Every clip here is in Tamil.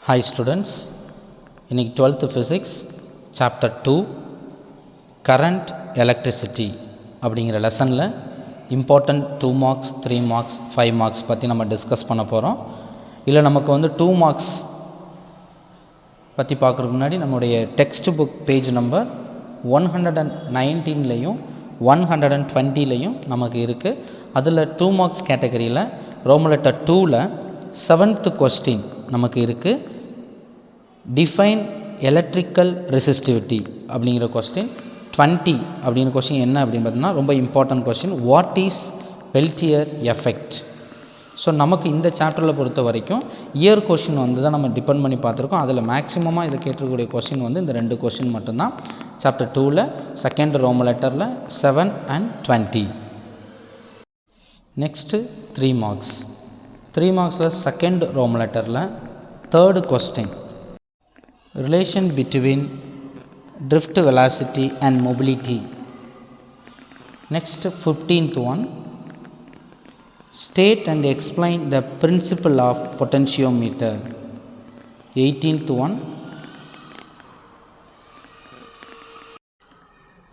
Hi students, இன்னைக்கு 12th physics chapter 2 current electricity அப்படிங்கிற லெசனில் important 2 marks 3 marks 5 marks பற்றி நம்ம டிஸ்கஸ் பண்ண போகிறோம். இல்லை நமக்கு 2 marks பற்றி பார்க்குறதுக்கு முன்னாடி நம்முடைய டெக்ஸ்ட் புக் பேஜ் நம்பர் 119லையும் 120லையும் நமக்கு இருக்குது. அதில் 2 marks கேட்டகரியில் ரோமன் லெட்டர் 2ல் 7th question நமக்கு இருக்குது. டிஃபைன் எலக்ட்ரிக்கல் ரெசிஸ்டிவிட்டி அப்படிங்கிற கொஸ்டின். 20 அப்படிங்கிற கொஸ்டின் என்ன அப்படின்னு பார்த்தீங்கன்னா ரொம்ப important question. What is Peltier effect? So நமக்கு இந்த சாப்டரில் பொறுத்த வரைக்கும் இயர் கொஷின் தான் நம்ம டிபெண்ட் பண்ணி பார்த்துருக்கோம். அதில் மேக்ஸிமமாக இதை கேட்டிருக்கக்கூடிய கொஸ்டின் இந்த 2 கொஸ்டின் மட்டும்தான். சாப்டர் 2ல் செகண்ட் ரோமன் லெட்டரில் 7 and 20. Next 3 marks. 3 marksல செகண்ட் ரோமன் லெட்டரில் third question. Relation between drift velocity and mobility. Next 15th one. State and explain the principle of potentiometer. 18th one.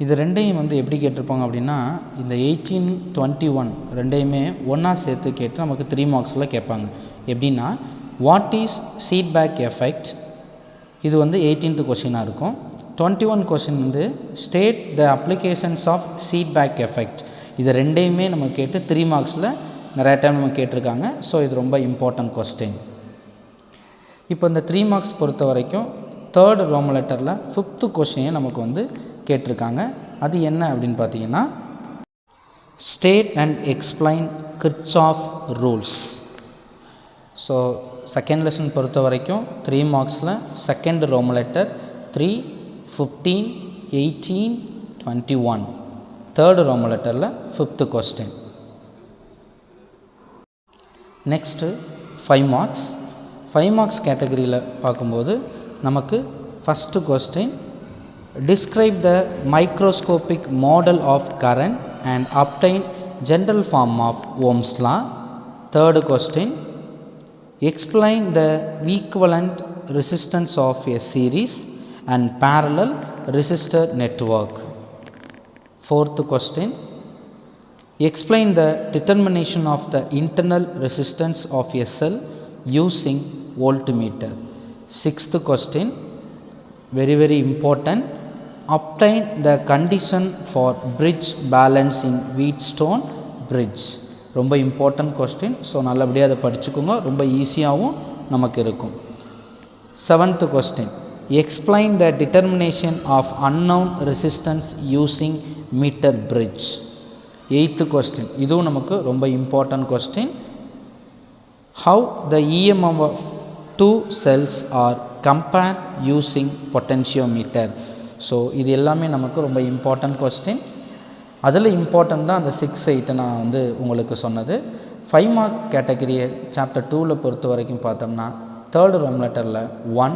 இது ரெண்டையும் எப்படி கேட்டிருப்பாங்க அப்படின்னா இந்த 18, 21 ரெண்டையுமே ஒன்றா சேர்த்து கேட்டு நமக்கு 3 marksல கேட்பாங்க. எப்படின்னா வாட் இஸ் ஃபீட்பேக் எஃபெக்ட்? இது 18th கொஷினாக இருக்கும். 21 question state the applications of feedback effect. இது ரெண்டையுமே நம்ம கேட்டு 3 marksல நிறைய டைம் நம்ம கேட்டிருக்காங்க. ஸோ இது ரொம்ப இம்பார்ட்டன்ட் கொஸ்டின். இப்போ இந்த 3 marks பொறுத்த வரைக்கும் தேர்டு ரோமன் லெட்டரில் 5th கொஷினே நமக்கு கேட்டிருக்காங்க. அது என்ன அப்படின்னு பார்த்தீங்கன்னா state and explain Kirchhoff rules. So second lesson பொறுத்த வரைக்கும் 3 marksல second Roman letter 3, 15, 18, 21. Third Roman லெட்டரில் 5th question. Next 5 marks. 5 marks கேட்டகரியில் பார்க்கும்போது நமக்கு first question. Describe the microscopic model of current and obtain general form of Ohm's law. Third question. Explain the equivalent resistance of a series and parallel resistor network. Fourth question. Explain the determination of the internal resistance of a cell using voltmeter. Sixth question. Very important. Obtain the condition for bridge balance in Wheatstone bridge. ரொம்ப இம்பார்ட்டன்ட் கொஸ்டின். ஸோ நல்லபடியாக அதை படிச்சுக்கோங்க. ரொம்ப ஈஸியாகவும் நமக்கு இருக்கும். 7th question. Explain the determination of unknown resistance using meter bridge. 8th question. இதுவும் நமக்கு ரொம்ப important question. How the EMF of 2 cells are compare using potentiometer. So இது எல்லாமே நமக்கு ரொம்ப இம்பார்ட்டன்ட் கொஸ்டின். அதில் இம்பார்ட்டன்ட் தான் அந்த 6, 8 நான் உங்களுக்கு சொன்னது. 5 mark கேட்டகரியை சாப்டர் 2ல் பொறுத்த வரைக்கும் பார்த்தோம்னா தேர்டு ரோமன் லெட்டரில் 1,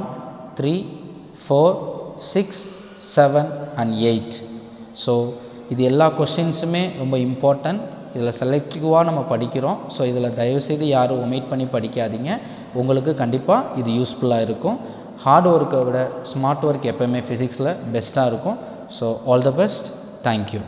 3, 4, 6, 7 and 8. ஸோ இது எல்லா கொஸ்டின்ஸுமே ரொம்ப இம்பார்ட்டன்ட். இதில் செலக்டிவாக நம்ம படிக்கிறோம். ஸோ இதில் தயவுசெய்து யாரும் ஒமிட் பண்ணி படிக்காதீங்க. உங்களுக்கு கண்டிப்பாக இது யூஸ்ஃபுல்லாக இருக்கும். ஹார்ட் ஒர்க்கை விட ஸ்மார்ட் ஒர்க் எப்போவுமே ஃபிசிக்ஸில் பெஸ்ட்டாக இருக்கும். So all the best. Thank you.